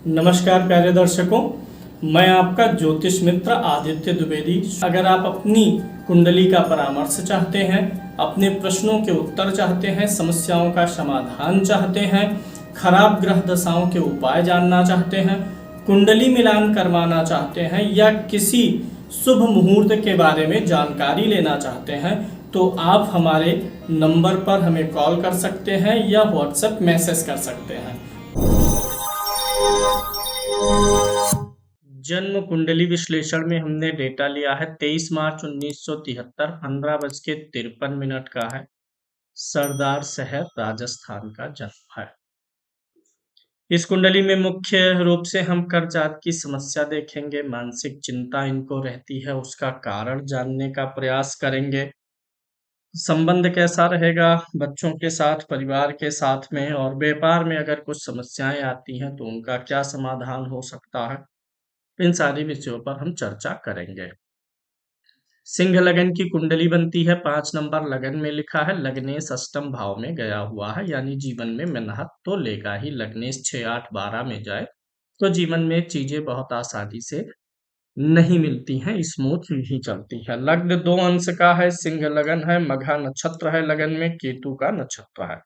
नमस्कार प्यारे दर्शकों, मैं आपका ज्योतिष मित्र आदित्य द्विवेदी। अगर आप अपनी कुंडली का परामर्श चाहते हैं, अपने प्रश्नों के उत्तर चाहते हैं, समस्याओं का समाधान चाहते हैं, खराब ग्रह दशाओं के उपाय जानना चाहते हैं, कुंडली मिलान करवाना चाहते हैं या किसी शुभ मुहूर्त के बारे में जानकारी लेना चाहते हैं, तो आप हमारे नंबर पर हमें कॉल कर सकते हैं या व्हाट्सएप मैसेज कर सकते हैं। जन्म कुंडली विश्लेषण में हमने डेटा लिया है 23 मार्च 1973, 15:53 का है। सरदार शहर राजस्थान का जन्म है। इस कुंडली में मुख्य रूप से हम कर्जात की समस्या देखेंगे, मानसिक चिंता इनको रहती है, उसका कारण जानने का प्रयास करेंगे। संबंध कैसा रहेगा बच्चों के साथ, परिवार के साथ में, और व्यापार में अगर कुछ समस्याएं आती हैं तो उनका क्या समाधान हो सकता है, इन सारी विषयों पर हम चर्चा करेंगे। सिंह लगन की कुंडली बनती है, 5 नंबर लगन में लिखा है, लग्नेश अष्टम भाव में गया हुआ है, यानी जीवन में मेहनत तो लेगा ही। लग्नेश 6, 8, 12 में जाए तो जीवन में चीजें बहुत आसानी से नहीं मिलती हैं, स्मूथ ही चलती है। लग्न 2 अंश का है, सिंह लगन है, मघा नक्षत्र है, लगन में केतु का नक्षत्र है।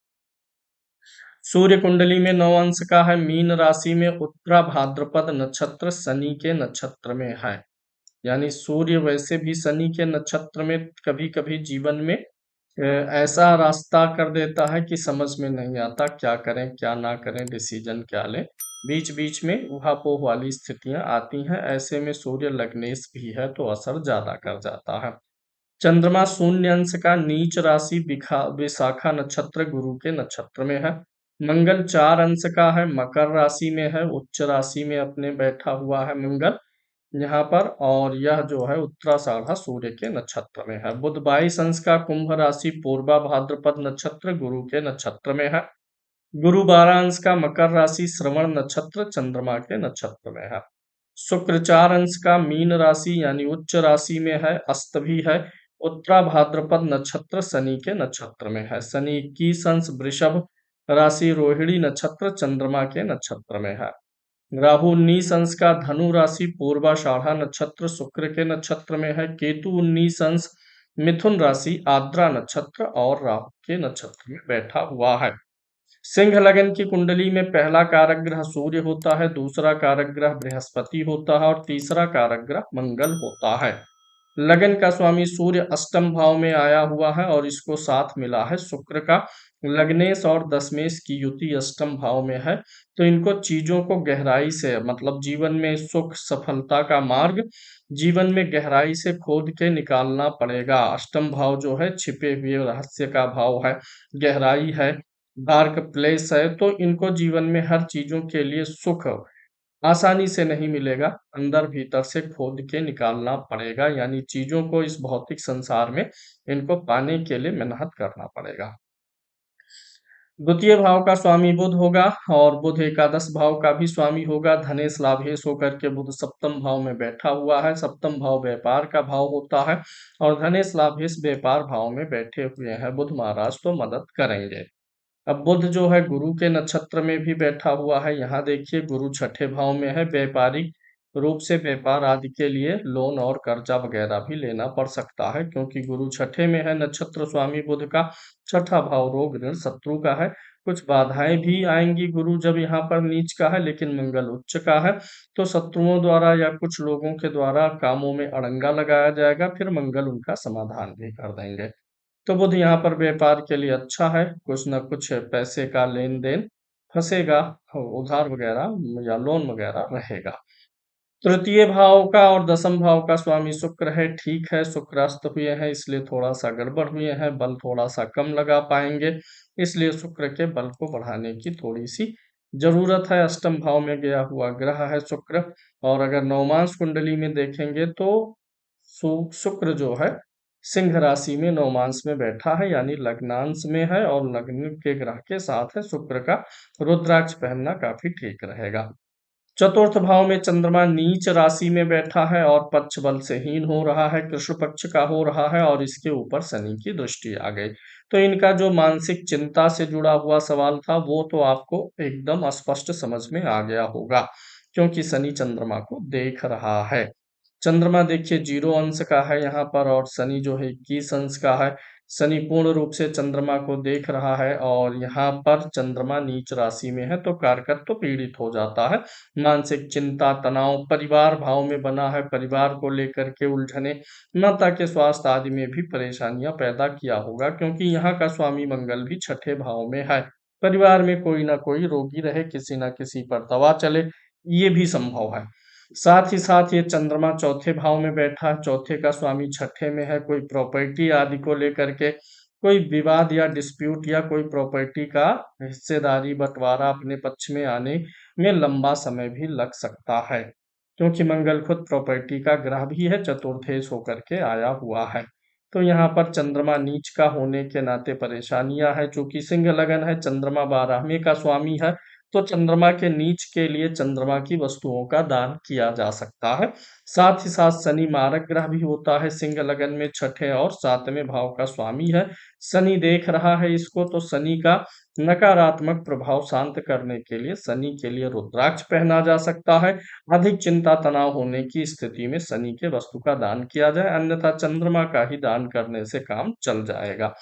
सूर्य कुंडली में 9 अंश का है, मीन राशि में, उत्तरा भाद्रपद नक्षत्र शनि के नक्षत्र में है। यानी सूर्य वैसे भी शनि के नक्षत्र में कभी कभी जीवन में ऐसा रास्ता कर देता है कि समझ में नहीं आता क्या करें क्या ना करें, डिसीजन क्या लें, बीच बीच में उहापोह वाली स्थितियां आती हैं। ऐसे में सूर्य लग्नेश भी है तो असर ज्यादा कर जाता है। चंद्रमा शून्य अंश का, नीच राशि, विशाखा नक्षत्र गुरु के नक्षत्र में है। मंगल 4 अंश का है, मकर राशि में है, उच्च राशि में अपने बैठा हुआ है मंगल यहाँ पर, और यह जो है उत्तराषाढ़ा सूर्य के नक्षत्र में है। बुध 22 अंश का, कुंभ राशि, पूर्वा भाद्रपद नक्षत्र गुरु के नक्षत्र में है। गुरु 12 अंश का, मकर राशि, श्रवण नक्षत्र चंद्रमा के नक्षत्र में है। शुक्र 4 अंश का, मीन राशि यानी उच्च राशि में है, अस्त भी है, उत्तरा भाद्रपद नक्षत्र शनि के नक्षत्र में है। शनि 21 अंश, वृषभ राशि, रोहिणी नक्षत्र चंद्रमा के नक्षत्र में है। राहु 19 अंश का, धनु राशि, पूर्वाषाढ़ा नक्षत्र शुक्र के नक्षत्र में है। केतु 19 अंश, मिथुन राशि, आद्रा नक्षत्र और राहु के नक्षत्र में बैठा हुआ है। सिंह लगन की कुंडली में पहला कारक ग्रह सूर्य होता है, दूसरा कारक ग्रह बृहस्पति होता है और तीसरा कारक ग्रह मंगल होता है। लगन का स्वामी सूर्य अष्टम भाव में आया हुआ है और इसको साथ मिला है शुक्र का। लग्नेश और दशमेश की युति अष्टम भाव में है, तो इनको चीजों को गहराई से, मतलब जीवन में सुख सफलता का मार्ग जीवन में गहराई से खोद के निकालना पड़ेगा। अष्टम भाव जो है छिपे हुए रहस्य का भाव है, गहराई है, डार्क प्लेस है, तो इनको जीवन में हर चीजों के लिए सुख आसानी से नहीं मिलेगा, अंदर भीतर से खोद के निकालना पड़ेगा। यानी चीजों को इस भौतिक संसार में इनको पाने के लिए मेहनत करना पड़ेगा। द्वितीय भाव का स्वामी बुध होगा और बुध एकादश भाव का भी स्वामी होगा। धनेश लाभेश होकर के बुध सप्तम भाव में बैठा हुआ है। सप्तम भाव व्यापार का भाव होता है और धनेश लाभेश व्यापार भाव में बैठे हुए हैं बुध महाराज, तो मदद करेंगे। अब बुध जो है गुरु के नक्षत्र में भी बैठा हुआ है। यहाँ देखिए गुरु छठे भाव में है, व्यापारिक रूप से व्यापार आदि के लिए लोन और कर्जा वगैरह भी लेना पड़ सकता है, क्योंकि गुरु छठे में है। नक्षत्र स्वामी बुध का छठा भाव रोग ऋण शत्रु का है। कुछ बाधाएं भी आएंगी गुरु जब यहाँ पर नीच का है, लेकिन मंगल उच्च का है, तो शत्रुओं द्वारा या कुछ लोगों के द्वारा कामों में अड़ंगा लगाया जाएगा, फिर मंगल उनका समाधान भी कर देंगे। तो बुध यहाँ पर व्यापार के लिए अच्छा है, कुछ न कुछ पैसे का लेन देन फंसेगा, उधार वगैरह या लोन वगैरह रहेगा। तृतीय भाव का और दसम भाव का स्वामी शुक्र है, ठीक है, शुक्रास्त हुए हैं इसलिए थोड़ा सा गड़बड़ हुए हैं, बल थोड़ा सा कम लगा पाएंगे, इसलिए शुक्र के बल को बढ़ाने की थोड़ी सी जरूरत है। अष्टम भाव में गया हुआ ग्रह है शुक्र, और अगर नवमांश कुंडली में देखेंगे तो शुक्र जो है सिंह राशि में नवमांश में बैठा है, यानी लग्नांश में है, और लग्न के ग्रह के साथ है शुक्र का। रुद्राक्ष पहनना काफी ठीक रहेगा। चतुर्थ भाव में चंद्रमा नीच राशि में बैठा है और पक्ष बल से हीन हो रहा है, कृष्ण पक्ष का हो रहा है, और इसके ऊपर शनि की दृष्टि आ गई, तो इनका जो मानसिक चिंता से जुड़ा हुआ सवाल था वो तो आपको एकदम स्पष्ट समझ में आ गया होगा, क्योंकि शनि चंद्रमा को देख रहा है। चंद्रमा देखिए 0 अंश का है यहाँ पर, और शनि जो है 21 अंश का है। शनि पूर्ण रूप से चंद्रमा को देख रहा है और यहाँ पर चंद्रमा नीच राशि में है, तो कारकत्व तो पीड़ित हो जाता है। मानसिक चिंता, तनाव, परिवार भाव में बना है, परिवार को लेकर के उलझने, माता के स्वास्थ्य आदि में भी परेशानियां पैदा किया होगा, क्योंकि यहाँ का स्वामी मंगल भी छठे भाव में है। परिवार में कोई ना कोई रोगी रहे, किसी ना किसी पर दवा चले, ये भी संभव है। साथ ही साथ ये चंद्रमा चौथे भाव में बैठा है, चौथे का स्वामी छठे में है। कोई प्रॉपर्टी आदि को लेकर के कोई विवाद या डिस्प्यूट, या कोई प्रॉपर्टी का हिस्सेदारी बंटवारा अपने पक्ष में आने में लंबा समय भी लग सकता है, क्योंकि मंगल खुद प्रॉपर्टी का ग्रह भी है, चतुर्थेश होकर के आया हुआ है। तो यहाँ पर चंद्रमा नीच का होने के नाते परेशानियां है, चूंकि सिंह लगन है, चंद्रमा 12वें का स्वामी है, तो चंद्रमा के नीच के लिए चंद्रमा की वस्तुओं का दान किया जा सकता है। साथ ही साथ शनि मारक ग्रह भी होता है, सिंह लगन में छठे और सातवें भाव का स्वामी है। शनि देख रहा है इसको, तो शनि का नकारात्मक प्रभाव शांत करने के लिए शनि के लिए रुद्राक्ष पहना जा सकता है। अधिक चिंता तनाव होने की स्थिति में शनि के वस्तु का दान किया जाए, अन्यथा चंद्रमा का ही दान करने से काम चल जाएगा।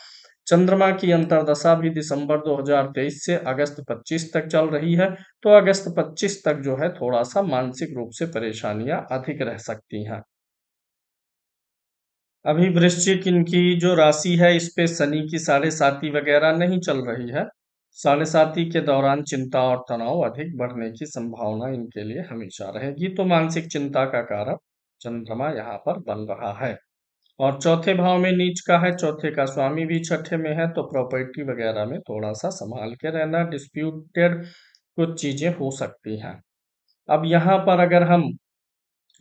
चंद्रमा की अंतर्दशा भी दिसंबर 2023 से अगस्त 25 तक चल रही है, तो अगस्त 25 तक जो है थोड़ा सा मानसिक रूप से परेशानियां अधिक रह सकती हैं। अभी वृश्चिक इनकी जो राशि है, इस पे शनि की साढ़े साती वगैरह नहीं चल रही है। साढ़े साती के दौरान चिंता और तनाव अधिक बढ़ने की संभावना इनके लिए हमेशा रहेगी, तो मानसिक चिंता का कारण चंद्रमा यहाँ पर बन रहा है। और चौथे भाव में नीच का है, चौथे का स्वामी भी छठे में है, तो प्रॉपर्टी वगैरह में थोड़ा सा संभाल के रहना, डिस्प्यूटेड कुछ चीजें हो सकती हैं। अब यहाँ पर अगर हम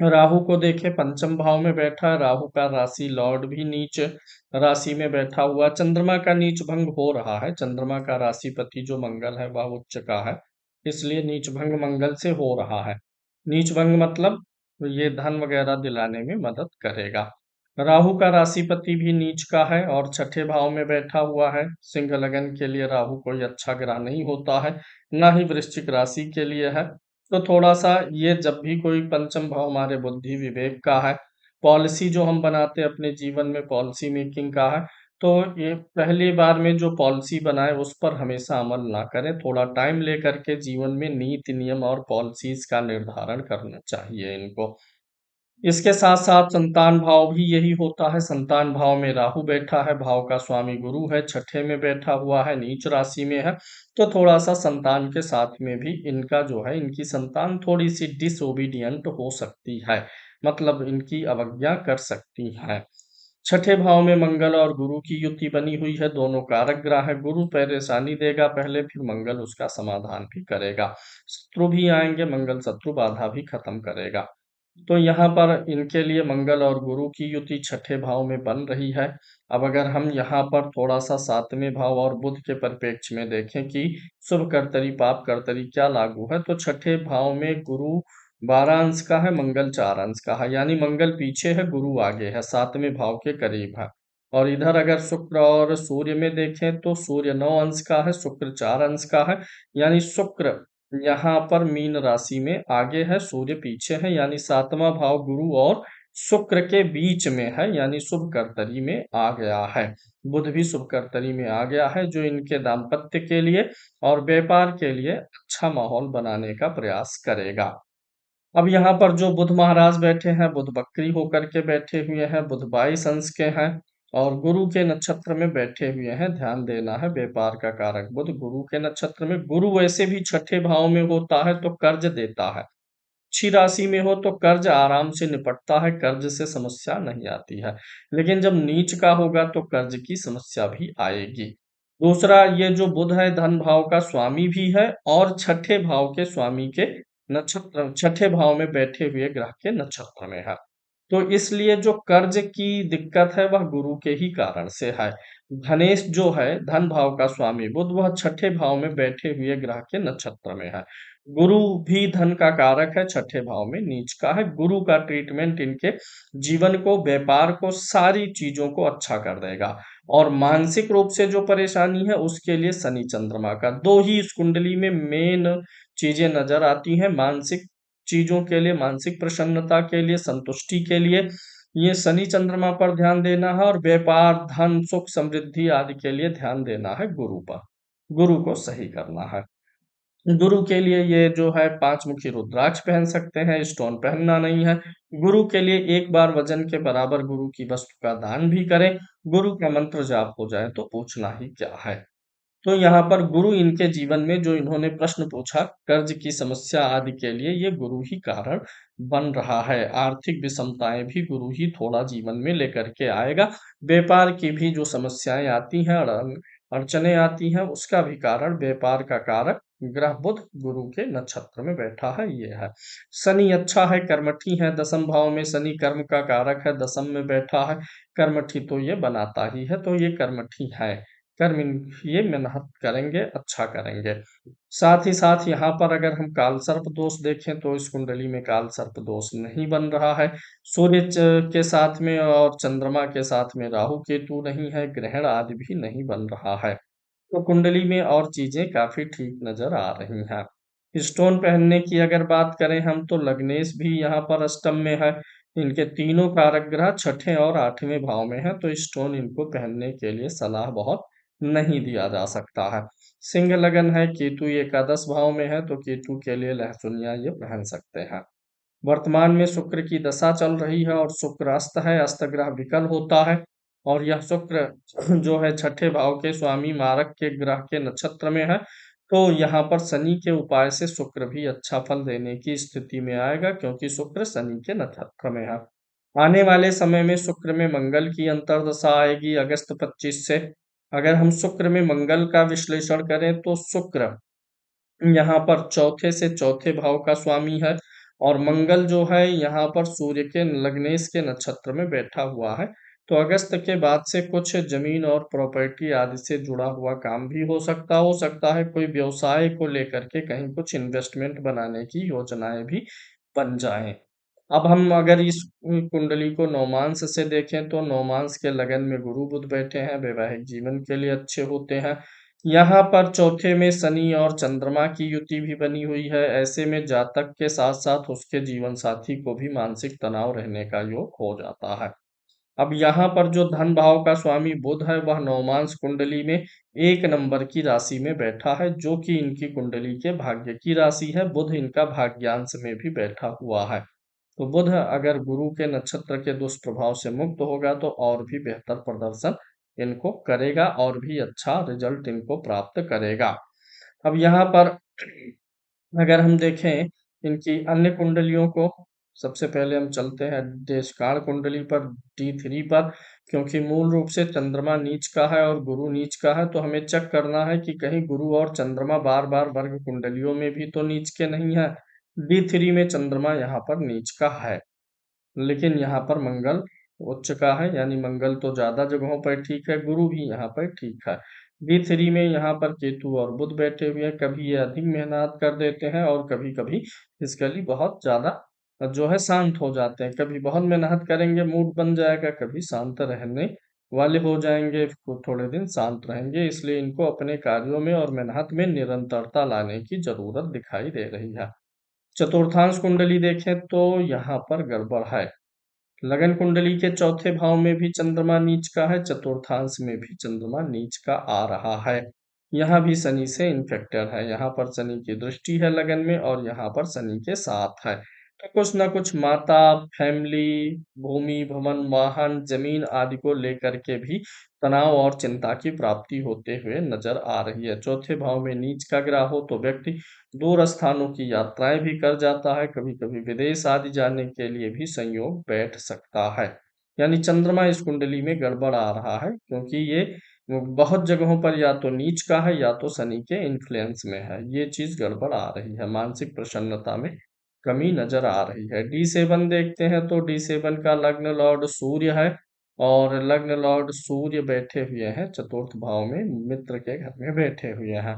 राहु को देखें, पंचम भाव में बैठा है, राहु का राशि लॉर्ड भी नीच राशि में बैठा हुआ, चंद्रमा का नीच भंग हो रहा है। चंद्रमा का राशिपति जो मंगल है वह उच्च का है, इसलिए नीच भंग मंगल से हो रहा है। नीच भंग मतलब ये धन वगैरह दिलाने में मदद करेगा। राहु का राशिपति भी नीच का है और छठे भाव में बैठा हुआ है। सिंह लगन के लिए राहु कोई अच्छा ग्रह नहीं होता है, ना ही वृश्चिक राशि के लिए है। तो थोड़ा सा ये जब भी कोई पंचम भाव हमारे बुद्धि विवेक का है, पॉलिसी जो हम बनाते हैं अपने जीवन में, पॉलिसी मेकिंग का है, तो ये पहली बार में जो पॉलिसी बनाए उस पर हमेशा अमल ना करें, थोड़ा टाइम लेकर के जीवन में नीति नियम और पॉलिसीज का निर्धारण करना चाहिए इनको। इसके साथ साथ संतान भाव भी यही होता है। संतान भाव में राहु बैठा है, भाव का स्वामी गुरु है, छठे में बैठा हुआ है, नीच राशि में है, तो थोड़ा सा संतान के साथ में भी इनका जो है, इनकी संतान थोड़ी सी डिसोबीडियंट हो सकती है, मतलब इनकी अवज्ञा कर सकती है। छठे भाव में मंगल और गुरु की युति बनी हुई है, दोनों कारक ग्रह है। गुरु परेशानी देगा पहले, फिर मंगल उसका समाधान भी करेगा। शत्रु भी आएंगे, मंगल शत्रु बाधा भी खत्म करेगा। तो यहाँ पर इनके लिए मंगल और गुरु की युति छठे भाव में बन रही है। अब अगर हम यहाँ पर थोड़ा सा सातवें भाव और बुध के परिप्रेक्ष्य में देखें कि शुभ कर्तरी पाप कर्तरी क्या लागू है, तो छठे भाव में गुरु 12 अंश का है, मंगल 4 अंश का है, यानी मंगल पीछे है, गुरु आगे है, सातवें भाव के करीब है। और इधर अगर शुक्र और सूर्य में देखें, तो सूर्य 9 अंश का है, शुक्र 4 अंश का है, यानी शुक्र यहाँ पर मीन राशि में आगे है, सूर्य पीछे है, यानी सातवां भाव गुरु और शुक्र के बीच में है, यानी शुभ कर्तरी में आ गया है। बुध भी शुभ कर्तरी में आ गया है, जो इनके दाम्पत्य के लिए और व्यापार के लिए अच्छा माहौल बनाने का प्रयास करेगा। अब यहाँ पर जो बुध महाराज बैठे हैं, बुध बकरी होकर के बैठे हुए हैं, बुध 22 अंश के हैं और गुरु के नक्षत्र में बैठे हुए हैं। ध्यान देना है, व्यापार का कारक बुध गुरु के नक्षत्र में। गुरु वैसे भी छठे भाव में होता है तो कर्ज देता है, अच्छी राशि में हो तो कर्ज आराम से निपटता है, कर्ज से समस्या नहीं आती है। लेकिन जब नीच का होगा तो कर्ज की समस्या भी आएगी। दूसरा, ये जो बुध है धन भाव का स्वामी भी है और छठे भाव के स्वामी के नक्षत्र, छठे भाव में बैठे हुए ग्रह के नक्षत्र में है। तो इसलिए जो कर्ज की दिक्कत है वह गुरु के ही कारण से है। धनेश जो है धन भाव का स्वामी बुध, वह छठे भाव में बैठे हुए ग्रह के नक्षत्र में है। गुरु भी धन का कारक है, छठे भाव में नीच का है। गुरु का ट्रीटमेंट इनके जीवन को, व्यापार को, सारी चीजों को अच्छा कर देगा। और मानसिक रूप से जो परेशानी है उसके लिए शनि चंद्रमा का, दो ही इस कुंडली में मेन चीजें नजर आती हैं मानसिक चीजों के लिए, मानसिक प्रसन्नता के लिए, संतुष्टि के लिए। ये शनि चंद्रमा पर ध्यान देना है, और व्यापार, धन, सुख, समृद्धि आदि के लिए ध्यान देना है गुरु पर, गुरु को सही करना है। गुरु के लिए ये जो है 5 मुखी रुद्राक्ष पहन सकते हैं, स्टोन पहनना नहीं है। गुरु के लिए एक बार वजन के बराबर गुरु की वस्तु का दान भी करें। गुरु का मंत्र जाप हो जाए तो पूछना ही क्या है। तो यहाँ पर गुरु इनके जीवन में, जो इन्होंने प्रश्न पूछा कर्ज की समस्या आदि के लिए, ये गुरु ही कारण बन रहा है। आर्थिक विषमताएं भी गुरु ही थोड़ा जीवन में लेकर के आएगा। व्यापार की भी जो समस्याएं आती हैं, अड़चने आती हैं, उसका भी कारण, व्यापार का कारक ग्रह बुध गुरु के नक्षत्र में बैठा है, ये है। शनि अच्छा है, कर्मठी है, दसम भाव में शनि कर्म का कारक है, दसम में बैठा है। कर्मठी तो ये बनाता ही है, तो ये कर्मठी है। कर्म ये मेहनत करेंगे, अच्छा करेंगे। साथ ही साथ यहाँ पर अगर हम काल सर्प दोष देखें तो इस कुंडली में काल सर्प दोष नहीं बन रहा है। सूर्य के साथ में और चंद्रमा के साथ में राहु केतु नहीं है, ग्रहण आदि भी नहीं बन रहा है। तो कुंडली में और चीजें काफी ठीक नजर आ रही हैं। स्टोन पहनने की अगर बात करें हम, तो लग्नेश भी यहाँ पर अष्टम में है। इनके तीनों कारक ग्रह छठे और आठवें भाव में है, तो स्टोन इनको पहनने के लिए सलाह बहुत नहीं दिया जा सकता है। सिंह लगन है, केतु एकादश भाव में है, तो केतु के लिए लहसुनिया ये पहन सकते हैं। वर्तमान में शुक्र की दशा चल रही है, और शुक्र अस्त है, अस्त ग्रह विकल होता है। और यह शुक्र जो है छठे भाव के स्वामी मारक के ग्रह के नक्षत्र में है। तो यहाँ पर शनि के उपाय से शुक्र भी अच्छा फल देने की स्थिति में आएगा, क्योंकि शुक्र शनि के नक्षत्र में है। आने वाले समय में शुक्र में मंगल की अंतर्दशा आएगी अगस्त 25 से। अगर हम शुक्र में मंगल का विश्लेषण करें तो शुक्र यहाँ पर चौथे से चौथे भाव का स्वामी है, और मंगल जो है यहाँ पर सूर्य के लग्नेश के नक्षत्र में बैठा हुआ है। तो अगस्त के बाद से कुछ जमीन और प्रॉपर्टी आदि से जुड़ा हुआ काम भी हो सकता है कोई व्यवसाय को लेकर के कहीं कुछ इन्वेस्टमेंट बनाने की योजनाएं भी बन जाएं। अब हम अगर इस कुंडली को नौमांस से देखें तो नौमांस के लगन में गुरु बुध बैठे हैं, वैवाहिक जीवन के लिए अच्छे होते हैं। यहाँ पर चौथे में शनि और चंद्रमा की युति भी बनी हुई है। ऐसे में जातक के साथ साथ उसके जीवन साथी को भी मानसिक तनाव रहने का योग हो जाता है। अब यहाँ पर जो धन भाव का स्वामी बुध है, वह नौमांस कुंडली में 1 नंबर की राशि में बैठा है, जो कि इनकी कुंडली के भाग्य की राशि है। बुध इनका भाग्यांश में भी बैठा हुआ है। तो बुध अगर गुरु के नक्षत्र के दुष्प्रभाव से मुक्त होगा तो और भी बेहतर प्रदर्शन इनको करेगा, और भी अच्छा रिजल्ट इनको प्राप्त करेगा। अब यहाँ पर अगर हम देखें इनकी अन्य कुंडलियों को, सबसे पहले हम चलते हैं देशकाल कुंडली पर, D3 पर। क्योंकि मूल रूप से चंद्रमा नीच का है और गुरु नीच का है, तो हमें चेक करना है कि कहीं गुरु और चंद्रमा बार बार वर्ग कुंडलियों में भी तो नीच के नहीं है। D3 में चंद्रमा यहाँ पर नीच का है, लेकिन यहाँ पर मंगल उच्च का है, यानी मंगल तो ज्यादा जगहों पर ठीक है, गुरु भी यहाँ पर ठीक है। D3 में यहाँ पर केतु और बुध बैठे हुए हैं। कभी ये अधिक मेहनत कर देते हैं, और कभी कभी फिजिकली बहुत ज्यादा जो है शांत हो जाते हैं। कभी बहुत मेहनत करेंगे, मूड बन जाएगा, कभी शांत रहने वाले हो जाएंगे, थोड़े दिन शांत रहेंगे। इसलिए इनको अपने कार्यों में और मेहनत में निरंतरता लाने की जरूरत दिखाई दे रही है। चतुर्थांश कुंडली देखें तो यहाँ पर गड़बड़ है। लगन कुंडली के चौथे भाव में भी चंद्रमा नीच का है, चतुर्थांश में भी चंद्रमा नीच का आ रहा है। यहाँ भी शनि से इन्फेक्टेड है। यहाँ पर शनि की दृष्टि है लगन में, और यहाँ पर शनि के साथ है। तो कुछ ना कुछ माता, फैमिली, भूमि, भवन, वाहन, जमीन आदि को लेकर के भी तनाव और चिंता की प्राप्ति होते हुए नजर आ रही है। चौथे भाव में नीच का ग्रह हो तो व्यक्ति दूर स्थानों की यात्राएं भी कर जाता है, कभी कभी विदेश आदि जाने के लिए भी संयोग बैठ सकता है। यानी चंद्रमा इस कुंडली में गड़बड़ आ रहा है, क्योंकि ये बहुत जगहों पर या तो नीच का है या तो शनि के इन्फ्लुएंस में है। ये चीज गड़बड़ आ रही है, मानसिक प्रसन्नता में कमी नजर आ रही है। D7 देखते हैं तो D7 का लग्न लॉर्ड सूर्य है, और लग्न लॉर्ड सूर्य बैठे हुए हैं चतुर्थ भाव में, मित्र के घर में बैठे हुए हैं।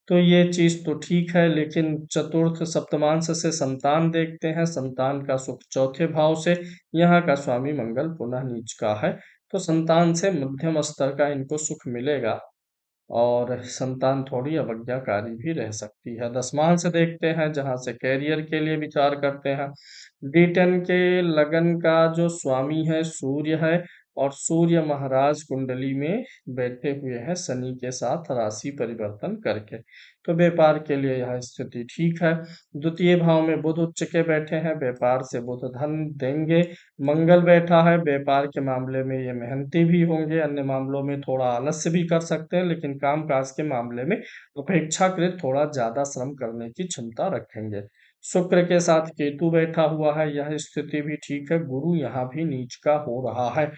तो ये चीज तो ठीक है, लेकिन चतुर्थ सप्तमांश से संतान देखते हैं। संतान का सुख चौथे भाव से, यहाँ का स्वामी मंगल पुनः नीच का है। तो संतान से मध्यम स्तर का इनको सुख मिलेगा और संतान थोड़ी अवज्ञाकारी भी रह सकती है। दशमांश देखते हैं जहां से कैरियर के लिए विचार करते हैं। D10 के लगन का जो स्वामी है सूर्य है और सूर्य महाराज कुंडली में बैठे हुए हैं शनि के साथ राशि परिवर्तन करके। तो व्यापार के लिए यह स्थिति ठीक है। द्वितीय भाव में बुध उच्च के बैठे हैं, व्यापार से बुध धन देंगे। मंगल बैठा है, व्यापार के मामले में ये मेहनती भी होंगे, अन्य मामलों में थोड़ा आलस्य भी कर सकते हैं, लेकिन कामकाज के मामले में अपेक्षाकृत थोड़ा ज्यादा श्रम करने की क्षमता रखेंगे। शुक्र के साथ केतु बैठा हुआ है, यह स्थिति भी ठीक है। गुरु यहाँ भी नीच का हो रहा है।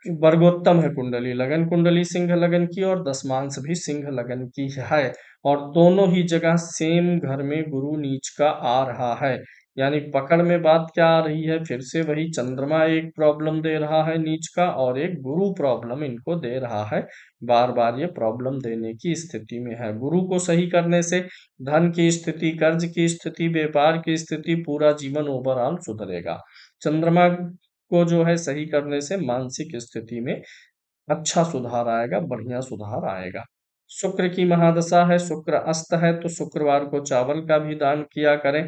वर्गोत्तम है कुंडली, लगन कुंडली सिंह लगन की और दशमांश भी सिंह लगन की है और दोनों ही जगह सेम घर में गुरु नीच का आ रहा है। यानी पकड़ में बात क्या आ रही है, फिर से वही चंद्रमा एक प्रॉब्लम दे रहा है नीच का और एक गुरु प्रॉब्लम इनको दे रहा है। बार बार ये प्रॉब्लम देने की स्थिति में है। गुरु को सही करने से धन की स्थिति, कर्ज की स्थिति, व्यापार की स्थिति, पूरा जीवन ओवरऑल सुधरेगा। चंद्रमा को जो है सही करने से मानसिक स्थिति में अच्छा सुधार आएगा, बढ़िया सुधार आएगा। शुक्र की महादशा है, शुक्र अस्त है, तो शुक्रवार को चावल का भी दान किया करें।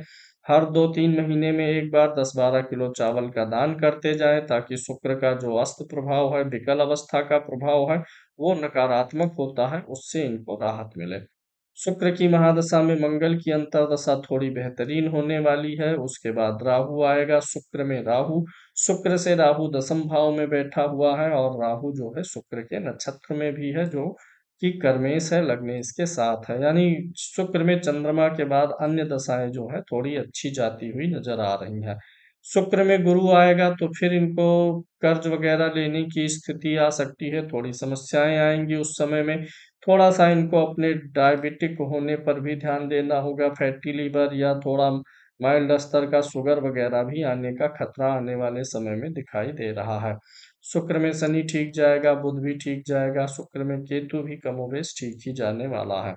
हर 2-3 महीने में एक बार 10-12 किलो चावल का दान करते जाएं ताकि शुक्र का जो अस्त प्रभाव है, विकल अवस्था का प्रभाव है, वो नकारात्मक होता है, उससे इनको राहत मिले। शुक्र की महादशा में मंगल की अंतर्दशा थोड़ी बेहतरीन होने वाली है। उसके बाद राहु आएगा, शुक्र में राहु, शुक्र से राहु दसम भाव में बैठा हुआ है और राहु जो है शुक्र के नक्षत्र में भी है, जो कि कर्मेश है, लग्नेश के साथ है। यानी शुक्र में चंद्रमा के बाद अन्य दशाएं जो है थोड़ी अच्छी जाती हुई नजर आ रही हैं। शुक्र में गुरु आएगा तो फिर इनको कर्ज वगैरह लेने की स्थिति आ सकती है, थोड़ी समस्याएं आएंगी उस समय में। थोड़ा सा इनको अपने डायबिटिक होने पर भी ध्यान देना होगा, फैटी लीवर या थोड़ा माइल्ड स्तर का शुगर वगैरह भी आने का खतरा आने वाले समय में दिखाई दे रहा है। शुक्र में शनि ठीक जाएगा, बुध भी ठीक जाएगा, शुक्र में केतु भी कमोबेश ठीक ही जाने वाला है।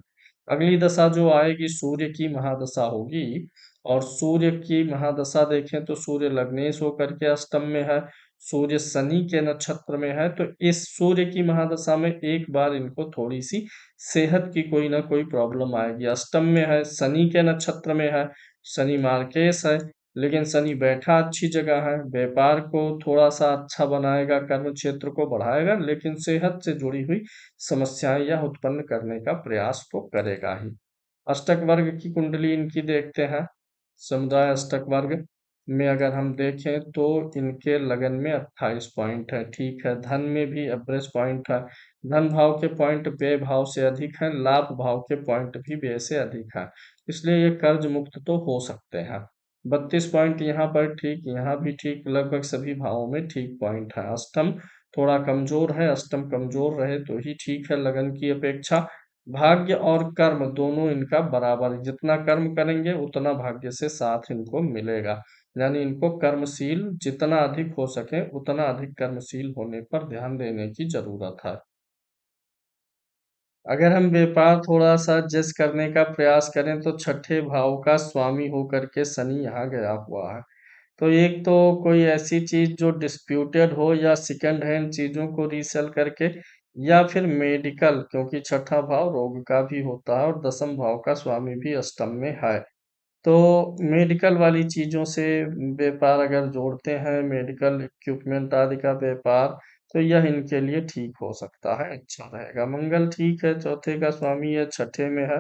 अगली दशा जो आएगी सूर्य की महादशा होगी और सूर्य की महादशा देखें तो सूर्य लग्नेश होकर के अष्टम में है, सूर्य शनि के नक्षत्र में है। तो इस सूर्य की महादशा में एक बार इनको थोड़ी सी सेहत की कोई ना कोई प्रॉब्लम आएगी। अष्टम में है, शनि के नक्षत्र में है, शनि मार्केश है, लेकिन शनि बैठा अच्छी जगह है, व्यापार को थोड़ा सा अच्छा बनाएगा, कर्म क्षेत्र को बढ़ाएगा, लेकिन सेहत से जुड़ी हुई समस्याएं यह उत्पन्न करने का प्रयास तो करेगा ही। अष्टक वर्ग की कुंडली इनकी देखते हैं। समुदाय अष्टक वर्ग में अगर हम देखें तो इनके लगन में 28 पॉइंट है, ठीक है। धन में भी एवरेज पॉइंट है, धन भाव के पॉइंट व्यय भाव से अधिक है, लाभ भाव के पॉइंट भी व्यय से अधिक है, इसलिए ये कर्ज मुक्त तो हो सकते हैं। 32 पॉइंट यहाँ पर ठीक, यहाँ भी ठीक, लगभग सभी भावों में ठीक पॉइंट है। अष्टम थोड़ा कमजोर है, अष्टम कमजोर रहे तो ही ठीक है लगन की अपेक्षा। भाग्य और कर्म दोनों इनका बराबर, जितना कर्म करेंगे उतना भाग्य से साथ इनको मिलेगा। यानी इनको कर्मशील जितना अधिक हो सके उतना अधिक कर्मशील होने पर ध्यान देने की जरूरत है। अगर हम व्यापार थोड़ा सा जज करने का प्रयास करें तो छठे भाव का स्वामी होकर के शनि यहाँ गया हुआ है। तो एक तो कोई ऐसी चीज जो डिस्प्यूटेड हो या सेकंड हैंड चीजों को रीसेल करके, या फिर मेडिकल, क्योंकि छठा भाव रोग का भी होता है और दसम भाव का स्वामी भी अष्टम में है। तो मेडिकल वाली चीज़ों से व्यापार अगर जोड़ते हैं, मेडिकल इक्विपमेंट आदि का व्यापार, तो यह इनके लिए ठीक हो सकता है, अच्छा रहेगा। मंगल ठीक है, चौथे का स्वामी है, छठे में है।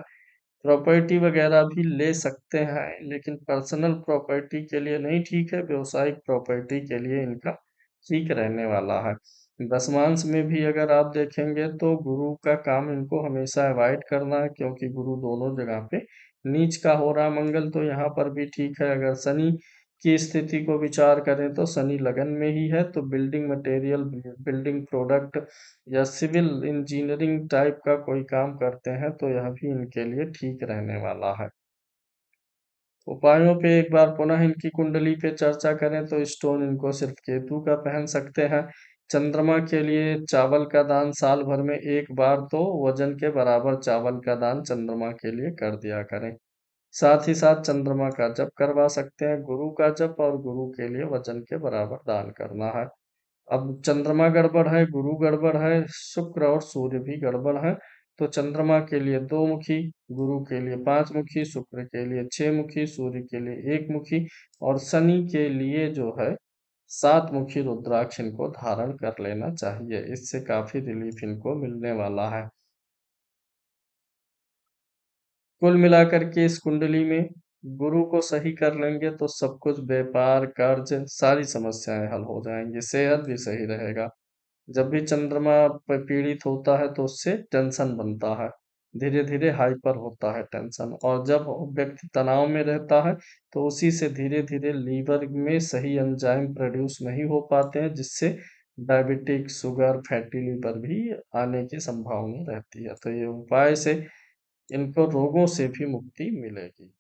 प्रॉपर्टी वगैरह भी ले सकते हैं, लेकिन पर्सनल प्रॉपर्टी के लिए नहीं ठीक है, व्यवसायिक प्रॉपर्टी के लिए इनका ठीक रहने वाला है। दशमांश में भी अगर आप देखेंगे तो गुरु का काम इनको हमेशा अवॉइड करना है, क्योंकि गुरु दोनों जगह पे नीच का हो रहा है। मंगल तो यहाँ पर भी ठीक है। अगर शनि की स्थिति को विचार करें तो शनि लगन में ही है, तो बिल्डिंग मटेरियल, बिल्डिंग प्रोडक्ट या सिविल इंजीनियरिंग टाइप का कोई काम करते हैं तो यह भी इनके लिए ठीक रहने वाला है। उपायों पे एक बार पुनः इनकी कुंडली पे चर्चा करें तो स्टोन इनको सिर्फ केतु का पहन सकते हैं। चंद्रमा के लिए चावल का दान साल भर में एक बार तो वजन के बराबर चावल का दान चंद्रमा के लिए कर दिया करें। साथ ही साथ चंद्रमा का जप करवा सकते हैं, गुरु का जप, और गुरु के लिए वजन के बराबर दान करना है। अब चंद्रमा गड़बड़ है, गुरु गड़बड़ है, शुक्र और सूर्य भी गड़बड़ है। तो चंद्रमा के लिए 2 मुखी, गुरु के लिए 5 मुखी, शुक्र के लिए 6 मुखी, सूर्य के लिए 1 मुखी और शनि के लिए जो है 7 मुखी रुद्राक्ष इनको धारण कर लेना चाहिए। इससे काफ़ी रिलीफ इनको मिलने वाला है। कुल मिलाकर के इस कुंडली में गुरु को सही कर लेंगे तो सब कुछ व्यापार, कर्ज सारी समस्याएँ हल हो जाएँगी, सेहत भी सही रहेगा। जब भी चंद्रमा पीड़ित होता है तो उससे टेंशन बनता है, धीरे-धीरे हाइपर होता है टेंशन और जब व्यक्ति तनाव में रहता है तो उसी से धीरे-धीरे लीवर में सही एंजाइम प्रोड्यूस नहीं हो पाते हैं जिससे डायबिटिक, शुगर, फैटी लीवर भी आने की संभावना रहती है। तो ये उपाय से इनको रोगों से भी मुक्ति मिलेगी।